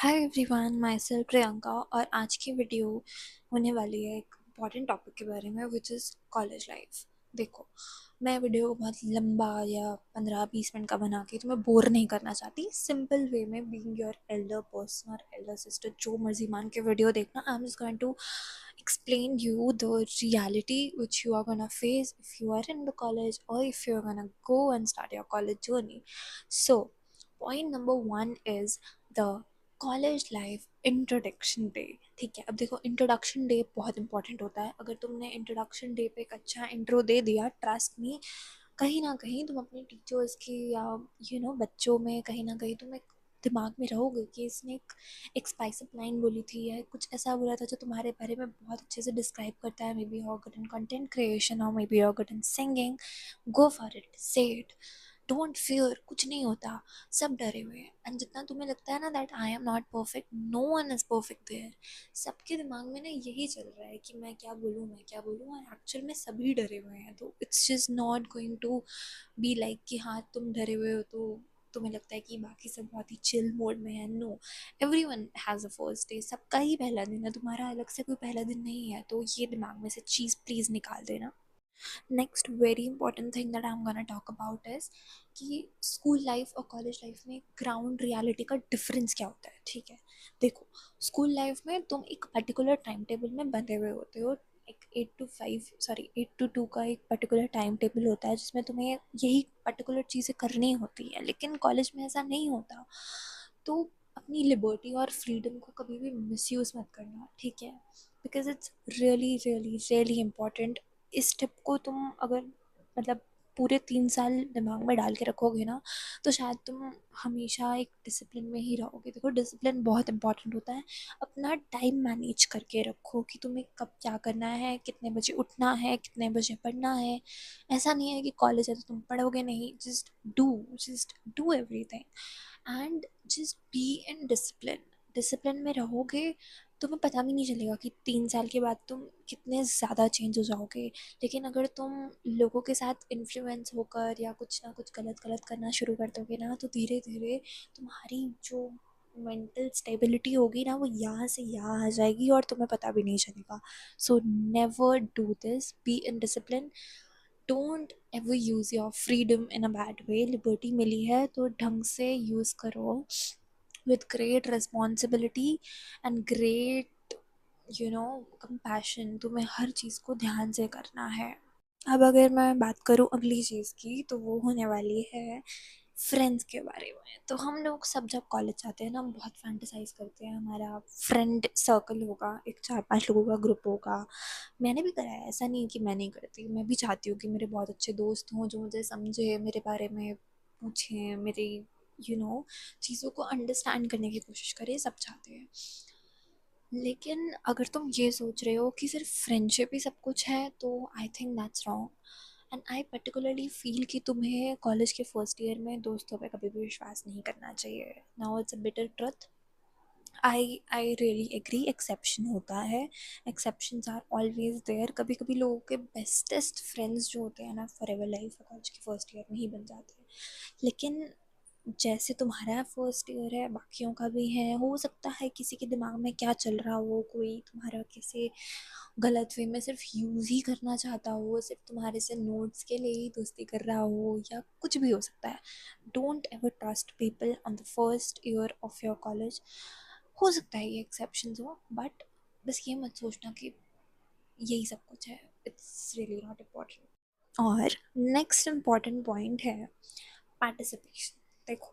Hi everyone, my self Priyanka. और आज की वीडियो होने वाली है एक इम्पॉर्टेंट टॉपिक के बारे में, विच इज़ कॉलेज लाइफ। देखो, मैं वीडियो को बहुत लंबा या 15-20 मिनट का बना के तुम्हें बोर नहीं करना चाहती। सिंपल वे में, बीइंग योर एल्डर पर्सन और एल्डर सिस्टर, जो मर्जी मान के वीडियो देखना। I am just going to explain you the reality which you are gonna face if you are in the college or if you're gonna go and start your college journey. So point number one is the college life introduction day. ठीक है, अब देखो, introduction day बहुत important होता है। अगर तुमने introduction day पे एक अच्छा इंट्रो दे दिया, ट्रस्ट मी, कहीं ना कहीं तुम अपने टीचर्स की या बच्चों में कहीं ना कहीं तुम एक दिमाग में रहोगे कि इसने एक स्पाइस अप लाइन बोली थी या कुछ ऐसा बोला था जो तुम्हारे बारे में बहुत अच्छे से डिस्क्राइब करता है। Maybe you are good in content creation और maybe you are good in singing. Go for it, say it, don't fear. कुछ नहीं होता, सब डरे हुए हैं। एंड जितना तुम्हें लगता है ना that I am not perfect, no one is perfect there. सबके दिमाग में ना यही चल रहा है कि मैं क्या बोलूँ, मैं क्या बोलूँ, और एक्चुअल में सभी डरे हुए हैं। तो it's just not going to be like कि हाँ तुम डरे हुए हो तो तुम्हें लगता है कि बाकी सब बहुत ही चिल मोड में है। No, every one has a first day. सबका ही पहला दिन है, तुम्हारा अलग से कोई पहला दिन नहीं है। तो ये दिमाग में से चीज़ प्लीज़ निकाल देना। Next very important thing that I am gonna talk about is कि स्कूल लाइफ और कॉलेज लाइफ में ग्राउंड रियलिटी का डिफरेंस क्या होता है। ठीक है, देखो, स्कूल लाइफ में तुम एक पर्टिकुलर टाइम टेबल में बंधे हुए होते हो। एक 8 to 2 का एक पर्टिकुलर टाइम टेबल होता है जिसमें तुम्हें यही पर्टिकुलर चीज़ें करनी होती है। लेकिन कॉलेज में ऐसा नहीं होता। तो अपनी लिबर्टी और फ्रीडम को कभी भी मिसयूज़ मत करना, ठीक है? Because it's really really really important. इस टिप को तुम अगर मतलब पूरे 3 साल दिमाग में डाल के रखोगे ना, तो शायद तुम हमेशा एक डिसिप्लिन में ही रहोगे। देखो, डिसिप्लिन बहुत इंपॉर्टेंट होता है। अपना टाइम मैनेज करके रखो कि तुम्हें कब क्या करना है, कितने बजे उठना है, कितने बजे पढ़ना है। ऐसा नहीं है कि कॉलेज है तो तुम पढ़ोगे नहीं। Just do everything and just be in discipline. Discipline में रहोगे, तुम्हें पता भी नहीं चलेगा कि 3 साल के बाद तुम कितने ज़्यादा चेंज हो जाओगे। लेकिन अगर तुम लोगों के साथ इन्फ्लुएंस होकर या कुछ ना कुछ गलत गलत करना शुरू कर दोगे ना, तो धीरे धीरे तुम्हारी जो मेंटल स्टेबिलिटी होगी ना, वो यहाँ से यहाँ आ जाएगी और तुम्हें पता भी नहीं चलेगा। So never do this, be in discipline. Don't ever use your freedom in a bad way. Liberty मिली है तो ढंग से यूज़ करो, with great responsibility and great compassion। तुम्हें हर चीज़ को ध्यान से करना है। अब अगर मैं बात करूँ अगली चीज़ की, तो वो होने वाली है फ्रेंड्स के बारे में। तो हम लोग सब जब कॉलेज जाते हैं ना, हम बहुत फैंटेसाइज करते हैं हमारा फ्रेंड सर्कल होगा, एक 4-5 लोगों का ग्रुप होगा। मैंने भी करा है, ऐसा नहीं कि मैं नहीं करती। मैं भी चाहती हूँ कि मेरे बहुत अच्छे दोस्त हों जो मुझे समझे, मेरे बारे में पूछें, मेरी चीज़ों को अंडरस्टैंड करने की कोशिश करें। सब चाहते हैं। लेकिन अगर तुम ये सोच रहे हो कि सिर्फ फ्रेंडशिप ही सब कुछ है, तो I think that's wrong. And I particularly feel कि तुम्हें कॉलेज के फर्स्ट ईयर में दोस्तों पे कभी भी विश्वास नहीं करना चाहिए। Now it's a bitter truth. I really agree, exception होता है, एक्सेप्शंस आर ऑलवेज देयर। कभी कभी लोगों के बेस्टेस्ट फ्रेंड्स जो होते हैं ना, फॉर एवर लाइफ कॉलेज के फर्स्ट ईयर में ही बन जाते हैं। लेकिन जैसे तुम्हारा फर्स्ट ईयर है, बाकियों का भी है। हो सकता है किसी के दिमाग में क्या चल रहा हो, कोई तुम्हारा किसी गलत वे में सिर्फ यूज़ ही करना चाहता हो, सिर्फ तुम्हारे से नोट्स के लिए ही दोस्ती कर रहा हो, या कुछ भी हो सकता है। Don't ever trust people on the first year of your college. हो सकता है ये एक्सेप्शंस हो, बट बस ये मत सोचना कि यही सब कुछ है। It's really not important. और नेक्स्ट इम्पॉर्टेंट पॉइंट है पार्टिसिपेशन। देखो,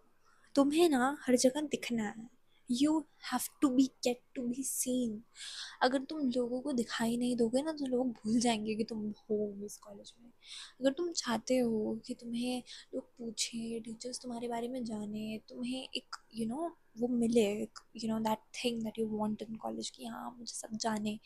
तुम्हें ना हर जगह दिखना है। You have to be get to be seen. अगर तुम लोगों को दिखाई नहीं दोगे ना, तो लोग भूल जाएंगे कि तुम हो इस कॉलेज में। अगर तुम चाहते हो कि तुम्हें लोग पूछें, टीचर्स तुम्हारे बारे में जाने, तुम्हें एक वो मिले, एक that thing that you want in college, कि हाँ मुझे सब जाने,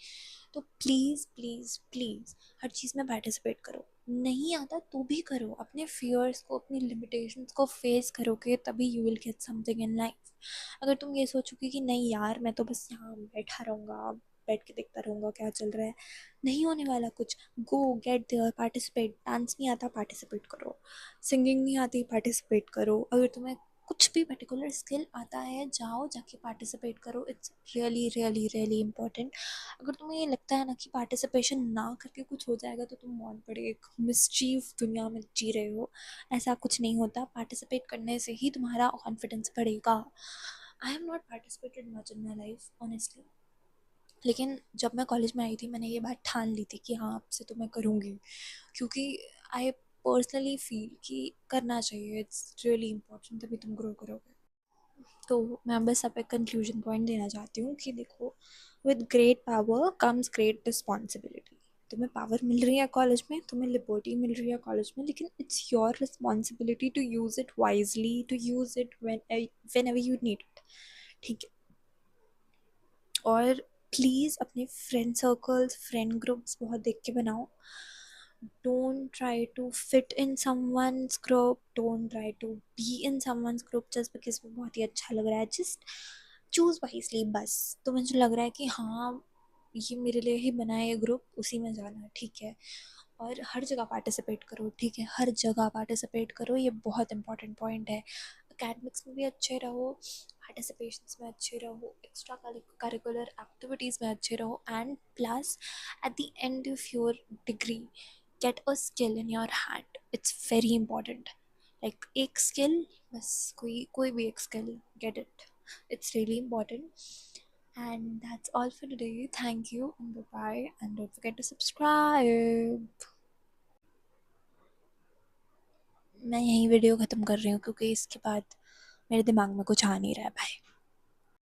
तो प्लीज़ प्लीज़ प्लीज़ हर चीज़ में पार्टिसिपेट करो। नहीं आता तो भी करो। अपने फियर्स को, अपनी लिमिटेशंस को फेस करोगे तभी you will get something in life. अगर तुम ये सोचोगे कि नहीं यार, मैं तो बस यहाँ बैठा रहूँगा, बैठ के देखता रहूँगा क्या चल रहा है, नहीं होने वाला कुछ। Go get there, participate. Dance नहीं आता, पार्टिसिपेट करो। सिंगिंग नहीं आती, पार्टिसिपेट करो। अगर तुम्हें कुछ भी पर्टिकुलर स्किल आता है, जाओ जाके पार्टिसिपेट करो, it's really really really important. अगर तुम्हें ये लगता है ना कि पार्टिसिपेशन ना करके कुछ हो जाएगा तो तुम बहुत बड़े एक मिसचीव दुनिया में जी रहे हो। ऐसा कुछ नहीं होता, पार्टिसिपेट करने से ही तुम्हारा कॉन्फिडेंस बढ़ेगा। I have not participated much in my life honestly, लेकिन जब मैं कॉलेज में आई थी मैंने ये बात ठान ली थी कि हाँ अब से तो मैं करूँगी, क्योंकि आई पर्सनली फील कि करना चाहिए, इट्स रियली इंपॉर्टेंट, तभी तुम ग्रो करोगे। तो मैं बस अब एक कंक्लूजन पॉइंट देना चाहती हूँ कि देखो, with great power comes great responsibility. तुम्हें पावर मिल रही है कॉलेज में, तुम्हें लिबर्टी मिल रही है कॉलेज में, लेकिन it's your responsibility to use it wisely, to use it whenever you need it. ठीक है? और प्लीज़ अपने फ्रेंड सर्कल्स, फ्रेंड ग्रुप्स बहुत देख के बनाओ। Don't try to fit in someone's group, don't try to be in someone's group just because वो बहुत ही अच्छा लग रहा है। Just choose wisely, बस तो मुझे लग रहा है कि हाँ ये मेरे लिए ही बना है ये ग्रुप, उसी में जाना है, ठीक है। और हर जगह पार्टिसिपेट करो, ठीक है, हर जगह पार्टिसिपेट करो, ये बहुत इंपॉर्टेंट पॉइंट है। अकेडमिक्स में भी अच्छे रहो, पार्टिसिपेशंस में अच्छे रहो, एक्स्ट्रा करिकुलर एक्टिविटीज़ में अच्छे रहो, and plus at the end of your degree get a skill in your hand, it's very important। like एक skill, बस कोई कोई भी एक skill, get it, it's really important। and that's all for today, thank you and bye bye, and don't forget to subscribe। मैं यही video ख़त्म कर रही हूँ क्योंकि इसके बाद मेरे दिमाग में कुछ आ नहीं रहा है। बाय।